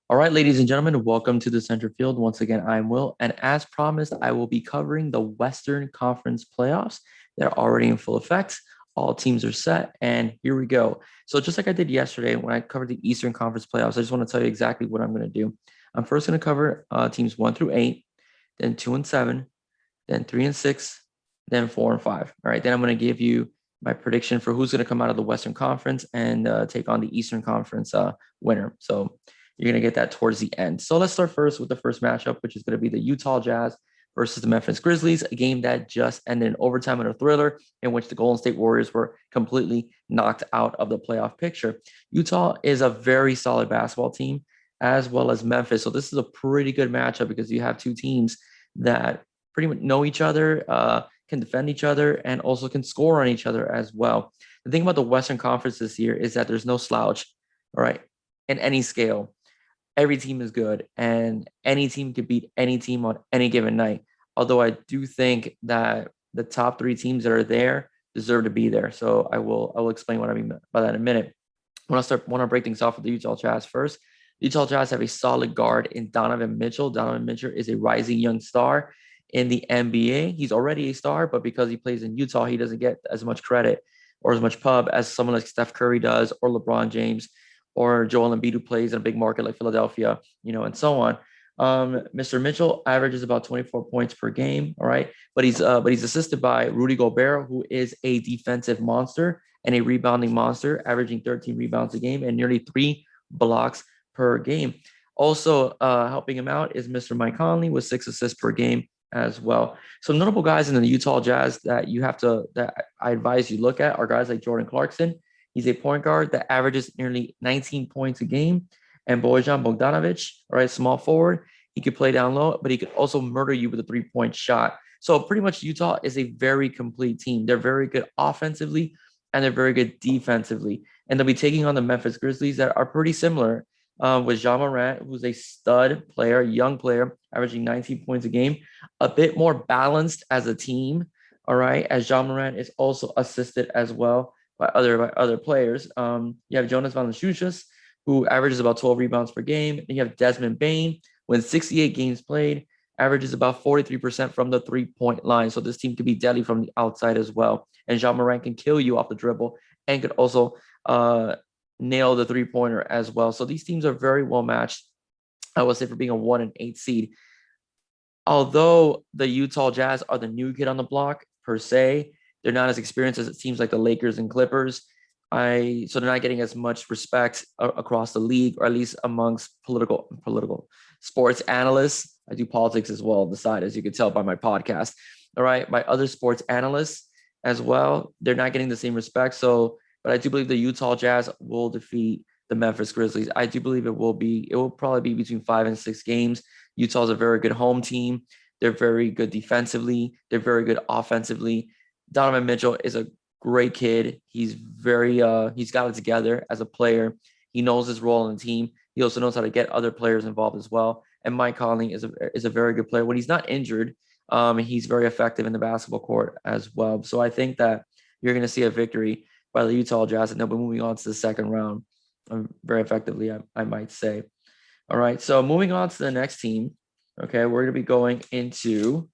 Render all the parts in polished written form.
All right, ladies and gentlemen, welcome to the Center Field. Once again, I'm Will, and as promised, I will be covering the Western Conference playoffs. They're already in full effect. All teams are set, and here we go. So, just like I did yesterday when I covered the Eastern Conference playoffs, I just want to tell you exactly what I'm going to do. I'm first going to cover teams 1 through 8, then 2 and 7, then 3 and 6, then 4 and 5. All right, then I'm going to give you my prediction for who's going to come out of the Western Conference and take on the Eastern Conference winner. So you're going to get that towards the end. So let's start first with the first matchup, which is going to be the Utah Jazz versus the Memphis Grizzlies, a game that just ended in overtime in a thriller in which the Golden State Warriors were completely knocked out of the playoff picture. Utah is a very solid basketball team, as well as Memphis. So this is a pretty good matchup because you have two teams that pretty much know each other, can defend each other, and also can score on each other as well. The thing about the Western Conference this year is that there's no slouch, all right, in any scale. Every team is good, and any team could beat any team on any given night. Although I do think that the top three teams that are there deserve to be there. So I will explain what I mean by that in a minute. Want to break things off with the Utah Jazz first. Utah Jazz have a solid guard in Donovan Mitchell. Donovan Mitchell is a rising young star in the NBA. He's already a star, but because he plays in Utah, he doesn't get as much credit or as much pub as someone like Steph Curry does, or LeBron James, or Joel Embiid, who plays in a big market like Philadelphia, and so on. Mr. Mitchell averages about 24 points per game. All right, but he's assisted by Rudy Gobert, who is a defensive monster and a rebounding monster, averaging 13 rebounds a game and nearly 3 blocks per game. Also helping him out is Mr. Mike Conley with 6 assists per game as well. So notable guys in the Utah Jazz that I advise you look at are guys like Jordan Clarkson. He's a point guard that averages nearly 19 points a game. And Bojan Bogdanovic, all right, small forward. He could play down low, but he could also murder you with a 3-point shot. So pretty much Utah is a very complete team. They're very good offensively and they're very good defensively. And they'll be taking on the Memphis Grizzlies that are pretty similar with Ja Morant, who's a stud player, young player, averaging 19 points a game, a bit more balanced as a team. All right, as Ja Morant is also assisted as well by other players. You have Jonas Valanciunas, who averages about 12 rebounds per game. And you have Desmond Bane, when 68 games played, averages about 43% from the 3-point line. So this team could be deadly from the outside as well. And Ja Morant can kill you off the dribble and could also nail the 3-pointer as well. So these teams are very well matched, I would say, for being a 1 and 8 seed. Although the Utah Jazz are the new kid on the block per se, they're not as experienced as it seems like the Lakers and Clippers. So they're not getting as much respect across the league, or at least amongst political sports analysts. I do politics as well on the side, as you can tell by my podcast. All right, by other sports analysts as well. They're not getting the same respect. So, but I do believe the Utah Jazz will defeat the Memphis Grizzlies. I do believe it will probably be between 5 and 6 games. Utah's a very good home team. They're very good defensively. They're very good offensively. Donovan Mitchell is a great kid. He's he's got it together as a player. He knows his role in the team. He also knows how to get other players involved as well. And Mike Conley is a very good player. When he's not injured, he's very effective in the basketball court as well. So I think that you're going to see a victory by the Utah Jazz, and they'll be moving on to the second round very effectively, I might say. All right, so moving on to the next team. Okay, we're going to be going into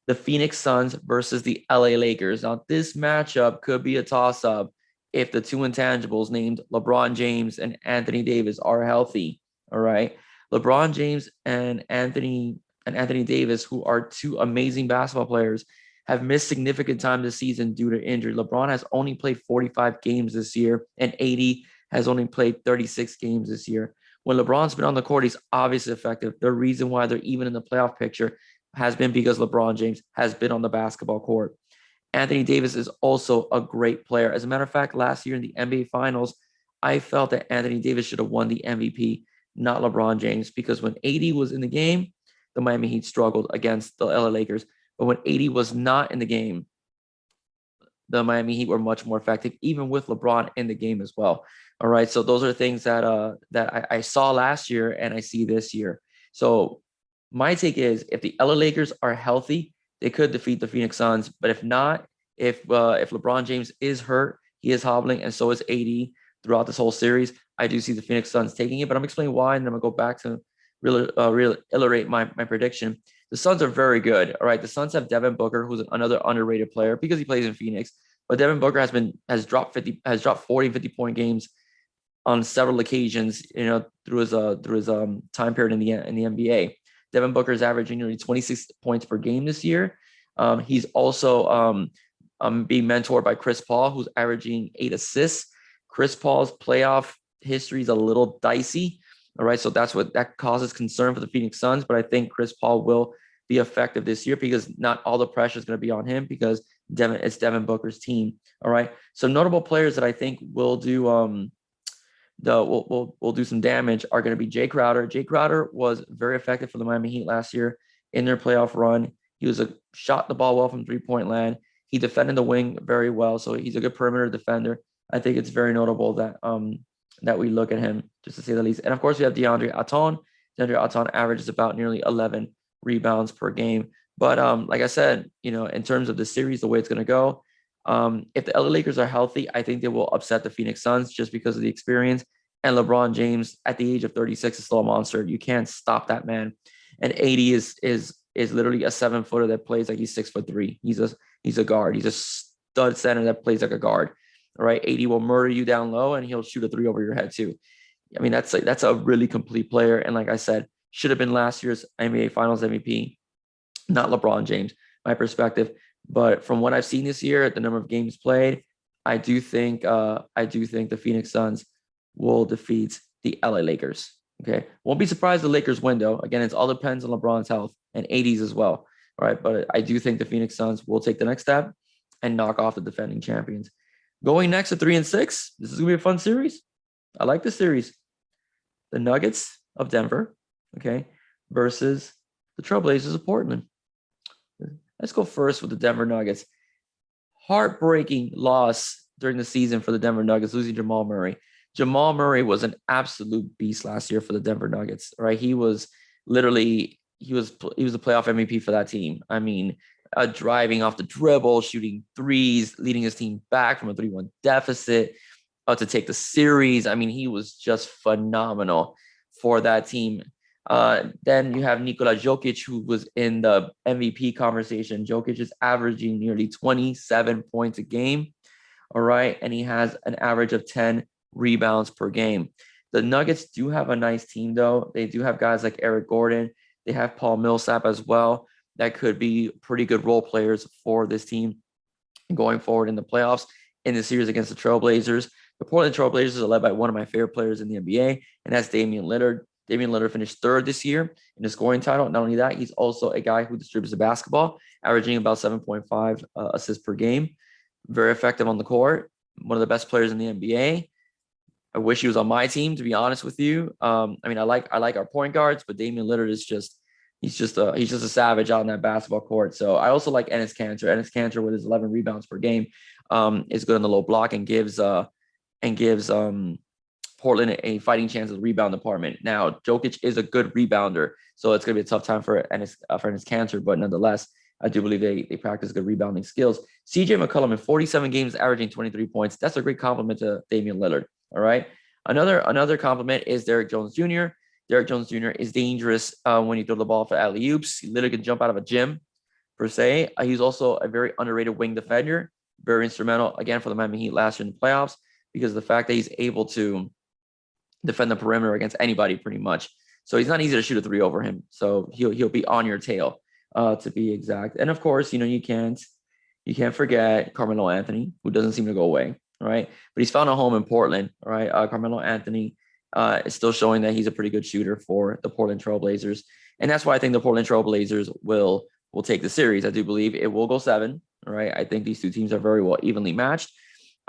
the Phoenix Suns versus the LA Lakers. Now, this matchup could be a toss-up if the two intangibles named LeBron James and Anthony Davis are healthy. All right. LeBron James and Anthony Davis, who are two amazing basketball players, have missed significant time this season due to injury. LeBron has only played 45 games this year, and AD has only played 36 games this year. When LeBron's been on the court, he's obviously effective. The reason why they're even in the playoff picture has been because LeBron James has been on the basketball court. Anthony Davis is also a great player. As a matter of fact, last year in the NBA Finals, I felt that Anthony Davis should have won the MVP, not LeBron James, because when AD was in the game, the Miami Heat struggled against the LA Lakers. But when AD was not in the game, the Miami Heat were much more effective, even with LeBron in the game as well. All right, so those are things that I saw last year and I see this year. So my take is, if the LA Lakers are healthy, they could defeat the Phoenix Suns. But if not, if LeBron James is hurt, he is hobbling, and so is AD. throughout this whole series. I do see the Phoenix Suns taking it, but I'm explaining why, and then I'm going to go back to really reiterate my prediction. The Suns are very good. All right, the Suns have Devin Booker, who's another underrated player because he plays in Phoenix. But Devin Booker has dropped 40, 50-point games on several occasions, through his time period in the NBA. Devin Booker is averaging nearly 26 points per game this year. He's also being mentored by Chris Paul, who's averaging 8 assists. Chris Paul's playoff history is a little dicey. All right, so that causes concern for the Phoenix Suns, but I think Chris Paul will be effective this year because not all the pressure is going to be on him because it's Devin Booker's team. All right, some notable players that I think will do will do some damage are going to be Jay Crowder. Jay Crowder was very effective for the Miami Heat last year in their playoff run. He shot the ball well from 3-point land. He defended the wing very well, so he's a good perimeter defender. I think it's very notable that we look at him, just to say the least. And of course, we have DeAndre Ayton. DeAndre Ayton averages about nearly 11 rebounds per game. But like I said, in terms of the series, the way it's going to go, if the LA Lakers are healthy, I think they will upset the Phoenix Suns just because of the experience. And LeBron James, at the age of 36, is still a monster. You can't stop that man. And 80 is literally a 7-footer that plays like he's 6'3". He's a guard. He's a stud center that plays like a guard. All right, 80 will murder you down low, and he'll shoot a 3 over your head too. I mean, that's a really complete player. And like I said, should have been last year's NBA Finals MVP, not LeBron James, my perspective. But from what I've seen this year, the number of games played, I do think the Phoenix Suns will defeat the LA Lakers. Okay, won't be surprised the Lakers win though. Again, it all depends on LeBron's health and 80s as well. All right, but I do think the Phoenix Suns will take the next step and knock off the defending champions. Going next to 3 and 6, this is gonna be a fun series. I like this series. The Nuggets of Denver, okay, versus the Trailblazers of Portland. Let's go first with the Denver Nuggets. Heartbreaking loss during the season for the Denver Nuggets, losing Jamal Murray. Jamal Murray was an absolute beast last year for the Denver Nuggets, right? He was a playoff MVP for that team. I mean, driving off the dribble, shooting threes, leading his team back from a 3-1 deficit to take the series. I mean, he was just phenomenal for that team. Then you have Nikola Jokic, who was in the MVP conversation. Jokic is averaging nearly 27 points a game. All right. And he has an average of 10 rebounds per game. The Nuggets do have a nice team, though. They do have guys like Eric Gordon. They have Paul Millsap as well. That could be pretty good role players for this team going forward in the playoffs in the series against the Trailblazers. The Portland Trailblazers are led by one of my favorite players in the NBA, and that's Damian Lillard. Damian Lillard finished 3rd this year in the scoring title. Not only that, he's also a guy who distributes the basketball, averaging about 7.5 assists per game. Very effective on the court. One of the best players in the NBA. I wish he was on my team, to be honest with you. I mean, I like our point guards, but Damian Lillard is he's just a savage out in that basketball court. So I also like Enes Kanter. Enes Kanter with his 11 rebounds per game is good on the low block and gives Portland a fighting chance of the rebound department. Now, Jokic is a good rebounder, so it's going to be a tough time for Enes Kanter, but nonetheless, I do believe they practice good rebounding skills. CJ McCollum in 47 games, averaging 23 points. That's a great compliment to Damian Lillard. All right. Another compliment is Derrick Jones Jr. Derrick Jones Jr. is dangerous when you throw the ball for alley-oops. He literally can jump out of a gym, per se. He's also a very underrated wing defender, very instrumental, again, for the Miami Heat last year in the playoffs because of the fact that he's able to defend the perimeter against anybody pretty much. So he's not easy to shoot a 3 over him. So he'll be on your tail, to be exact. And of course, you can't forget Carmelo Anthony, who doesn't seem to go away. All right. But he's found a home in Portland. All right. Carmelo Anthony is still showing that he's a pretty good shooter for the Portland Trailblazers. And that's why I think the Portland Trailblazers will take the series. I do believe it will go 7. All right. I think these two teams are very well evenly matched.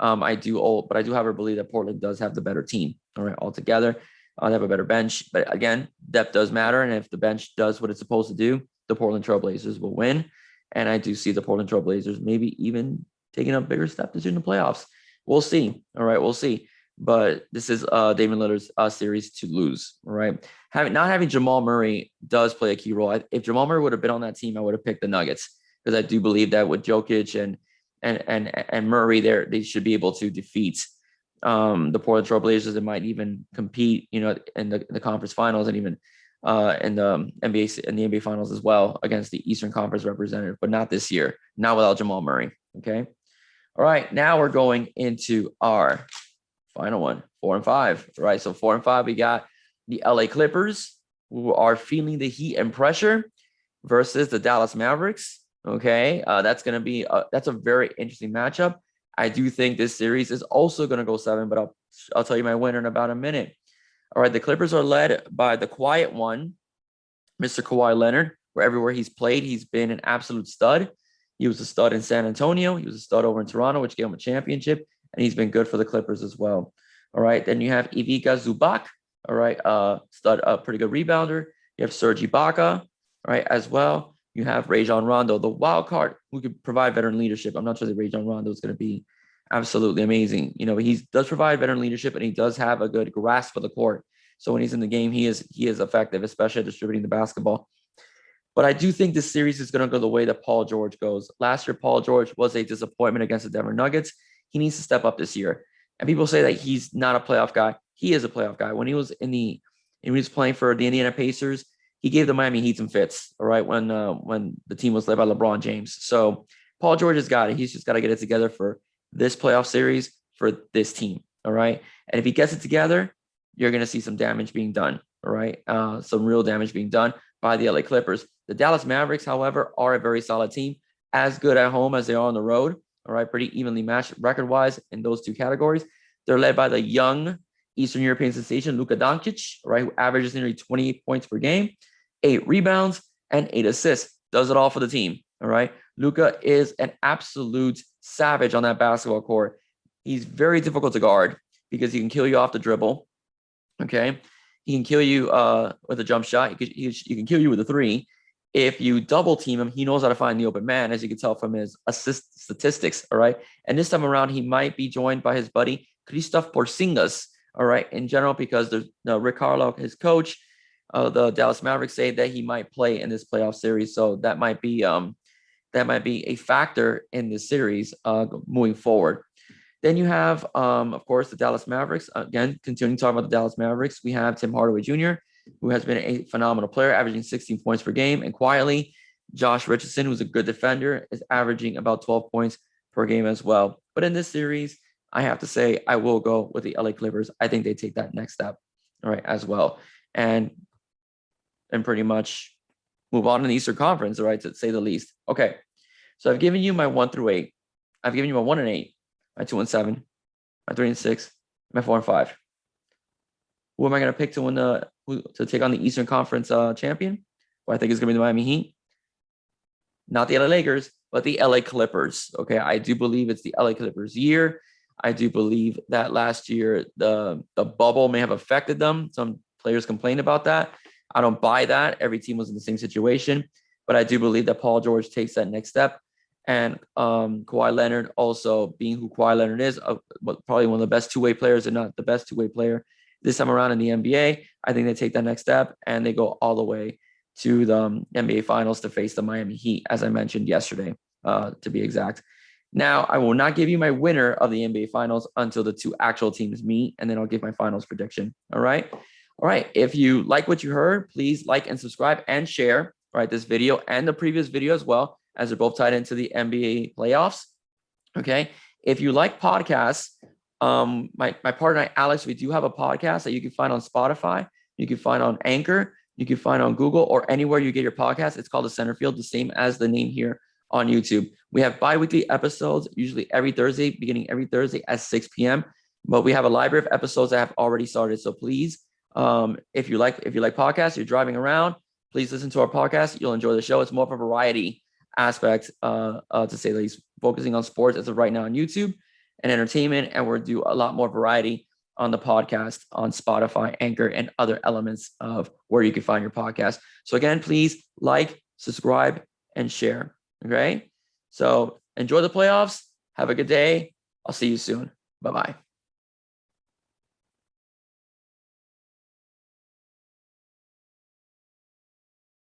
But I do however believe that Portland does have the better team. All right. Altogether, they have a better bench. But again, depth does matter. And if the bench does what it's supposed to do, the Portland Trailblazers will win. And I do see the Portland Trailblazers maybe even taking a bigger step this year in the playoffs. We'll see. All right, we'll see. But this is Damian Lillard's series to lose. All right, not having Jamal Murray does play a key role. If Jamal Murray would have been on that team, I would have picked the Nuggets because I do believe that with Jokic and Murray, there they should be able to defeat the Portland Trailblazers that might even compete, in the conference finals and even in the NBA finals as well against the Eastern Conference representative, but not this year, not without Jamal Murray. Okay. All right. Now we're going into our final one, 4 and 5. Right. So 4 and 5, we got the LA Clippers, who are feeling the heat and pressure, versus the Dallas Mavericks. Okay. That's going to be that's a very interesting matchup. I do think this series is also going to go 7, but I'll tell you my winner in about a minute. All right, the Clippers are led by the quiet one, Mr. Kawhi Leonard. Where everywhere he's played, he's been an absolute stud. He was a stud in San Antonio. He was a stud over in Toronto, which gave him a championship, and he's been good for the Clippers as well. All right, then you have Ivica Zubac. All right, stud, pretty good rebounder. You have Serge Ibaka, all right, as well. You have Rajon Rondo, the wild card, who could provide veteran leadership. I'm not sure that Rajon Rondo is going to be absolutely amazing. He does provide veteran leadership, and he does have a good grasp of the court. So when he's in the game, he is effective, especially at distributing the basketball. But I do think this series is going to go the way that Paul George goes. Last year, Paul George was a disappointment against the Denver Nuggets. He needs to step up this year. And people say that he's not a playoff guy. He is a playoff guy. When he was playing for the Indiana Pacers, he gave the Miami Heat some fits. All right, when the team was led by LeBron James. So Paul George has got it. He's just got to get it together for this playoff series for this team. All right, and if he gets it together, you're going to see some damage being done. All right, some real damage being done by the LA Clippers. The Dallas Mavericks, however, are a very solid team, as good at home as they are on the road. All right, pretty evenly matched record-wise in those two categories. They're led by the young Eastern European sensation, Luka Doncic, right, who averages nearly 28 points per game, 8 rebounds, and 8 assists. Does it all for the team. All right, Luka is an absolute savage on that basketball court. He's very difficult to guard because he can kill you off the dribble. Okay, he can kill you with a jump shot. He can kill you with a 3. If you double team him, he knows how to find the open man, as you can tell from his assist statistics. All right, and this time around, he might be joined by his buddy Kristaps Porzingis. All right, in general, because there's Rick Carlisle, his coach, the Dallas Mavericks, say that he might play in this playoff series. So that might be a factor in this series moving forward. Then you have, of course, the Dallas Mavericks. Again, continuing to talk about the Dallas Mavericks, we have Tim Hardaway Jr., who has been a phenomenal player, averaging 16 points per game. And quietly, Josh Richardson, who's a good defender, is averaging about 12 points per game as well. But in this series, I have to say I will go with the LA Clippers. I think they take that next step, all right, as well. And pretty much move on in the Eastern Conference, all right, to say the least. Okay, so I've given you my 1 through 8. I've given you my 1 and 8. My 2 and 7, my 3 and 6, my 4 and 5. Who am I going to pick to take on the Eastern Conference champion? Who I think is going to be the Miami Heat. Not the LA Lakers, but the LA Clippers. Okay, I do believe it's the LA Clippers year. I do believe that last year the bubble may have affected them. Some players complained about that. I don't buy that. Every team was in the same situation, but I do believe that Paul George takes that next step. And Kawhi Leonard, also being who Kawhi Leonard is, probably one of the best two-way players, and not the best two-way player this time around in the NBA. I think they take that next step and they go all the way to the NBA Finals to face the Miami Heat, as I mentioned yesterday, to be exact. Now, I will not give you my winner of the NBA Finals until the two actual teams meet, and then I'll give my finals prediction. All right? All right. If you like what you heard, please like and subscribe and share, all right, this video and the previous video as well, as they're both tied into the NBA playoffs. Okay. If you like podcasts, my partner, Alex, we do have a podcast that you can find on Spotify. You can find on Anchor. You can find on Google or anywhere you get your podcast. It's called The Center Field, the same as the name here on YouTube. We have bi-weekly episodes, usually every Thursday, beginning every Thursday at 6 p.m. But we have a library of episodes that have already started. So please, if you like podcasts, you're driving around, please listen to our podcast. You'll enjoy the show. It's more of a variety aspect, to say the least, focusing on sports as of right now on YouTube and entertainment. And we'll do a lot more variety on the podcast on Spotify, Anchor, and other elements of where you can find your podcast. So again, please like, subscribe, and share. Okay. So enjoy the playoffs. Have a good day. I'll see you soon. Bye-bye.